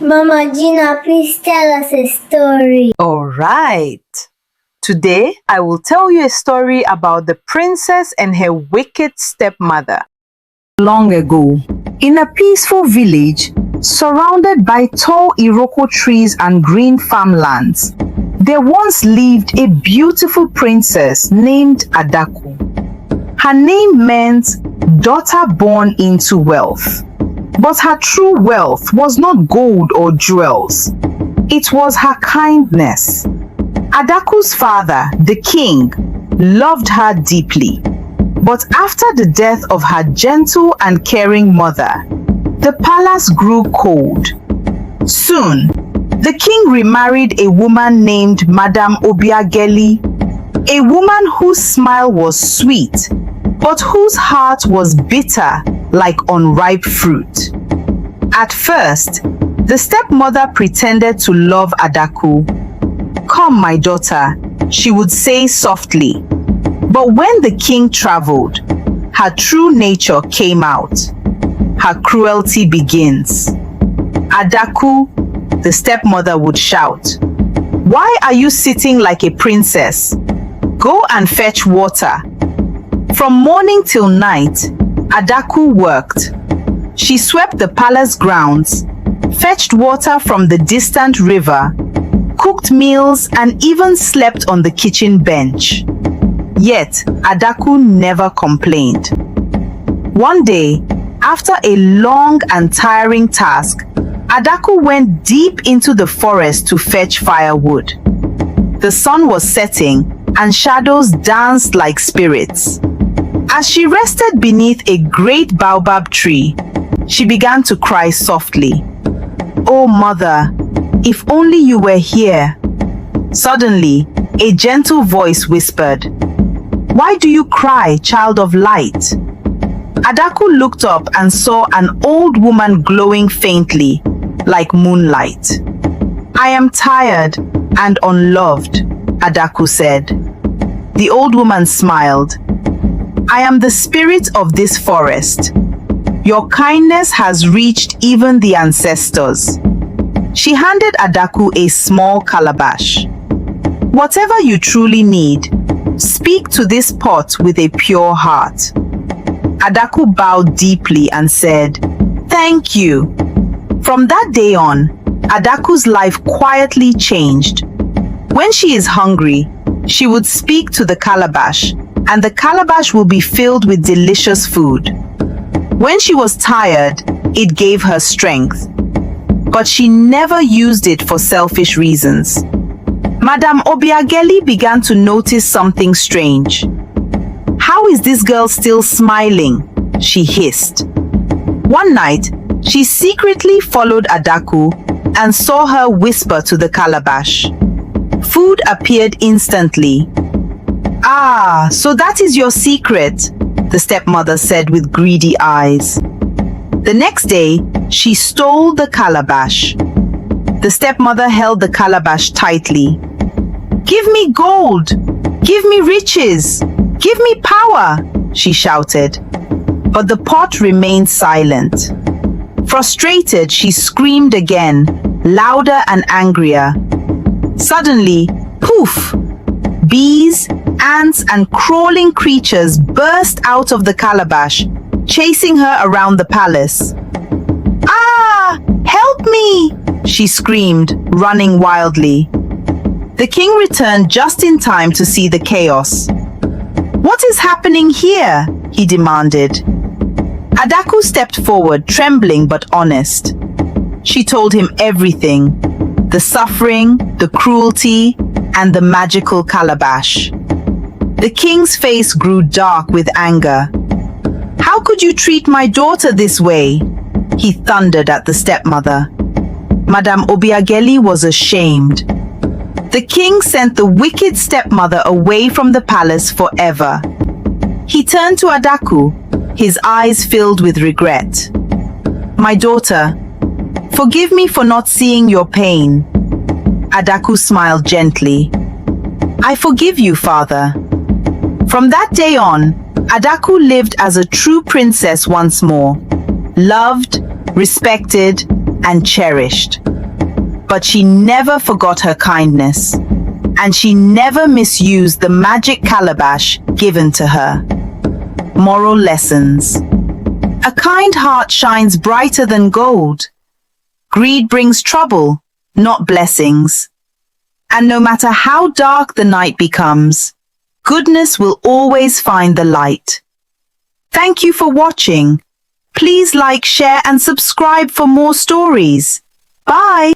Mama Gina, please tell us a story. All right. Today, I will tell you a story about the princess and her wicked stepmother. Long ago, in a peaceful village, surrounded by tall iroko trees and green farmlands, there once lived a beautiful princess named Adaku. Her name meant daughter born into wealth. But her true wealth was not gold or jewels. It was her kindness. Adaku's father, the king, loved her deeply. But after the death of her gentle and caring mother, the palace grew cold. Soon, the king remarried a woman named Madame Obiageli, a woman whose smile was sweet, but whose heart was bitter like unripe fruit. At first, the stepmother pretended to love Adaku. "Come, my daughter," she would say softly. But when the king traveled, her true nature came out. Her cruelty begins. "Adaku," the stepmother would shout, "why are you sitting like a princess? Go and fetch water." From morning till night, Adaku worked. She swept the palace grounds, fetched water from the distant river, cooked meals, and even slept on the kitchen bench. Yet, Adaku never complained. One day, after a long and tiring task, Adaku went deep into the forest to fetch firewood. The sun was setting, and shadows danced like spirits. As she rested beneath a great baobab tree, she began to cry softly. "Oh, mother, if only you were here." Suddenly, a gentle voice whispered, "Why do you cry, child of light?" Adaku looked up and saw an old woman glowing faintly, like moonlight. "I am tired and unloved," Adaku said. The old woman smiled. "I am the spirit of this forest. Your kindness has reached even the ancestors." She handed Adaku a small calabash. "Whatever you truly need, speak to this pot with a pure heart." Adaku bowed deeply and said, "Thank you." From that day on, Adaku's life quietly changed. When she is hungry, she would speak to the calabash, and the calabash will be filled with delicious food. When she was tired, it gave her strength. But she never used it for selfish reasons. Madame Obiageli began to notice something strange. "How is this girl still smiling?" she hissed. One night, she secretly followed Adaku and saw her whisper to the calabash. Food appeared instantly. "Ah, so that is your secret," the stepmother said with greedy eyes. The next day, she stole the calabash. The stepmother held the calabash tightly. "Give me gold! Give me riches! Give me power!" she shouted. But the pot remained silent. Frustrated, she screamed again, louder and angrier. Suddenly, poof! Bees, ants, and crawling creatures burst out of the calabash, chasing her around the palace. "Ah! Help me!" she screamed, running wildly. The king returned just in time to see the chaos. "What is happening here?" he demanded. Adaku stepped forward, trembling but honest. She told him everything: the suffering, the cruelty, and the magical calabash. The king's face grew dark with anger. "How could you treat my daughter this way?" he thundered at the stepmother. Madame Obiageli was ashamed. The king sent the wicked stepmother away from the palace forever. He turned to Adaku, his eyes filled with regret. "My daughter, forgive me for not seeing your pain." Adaku smiled gently. "I forgive you, father." From that day on, Adaku lived as a true princess once more, loved, respected, and cherished. but she never forgot her kindness. And she never misused the magic calabash given to her. Moral lessons. A kind heart shines brighter than gold. Greed brings trouble, not blessings. And no matter how dark the night becomes, goodness will always find the light. Thank you for watching. Please like, share, and subscribe for more stories. Bye!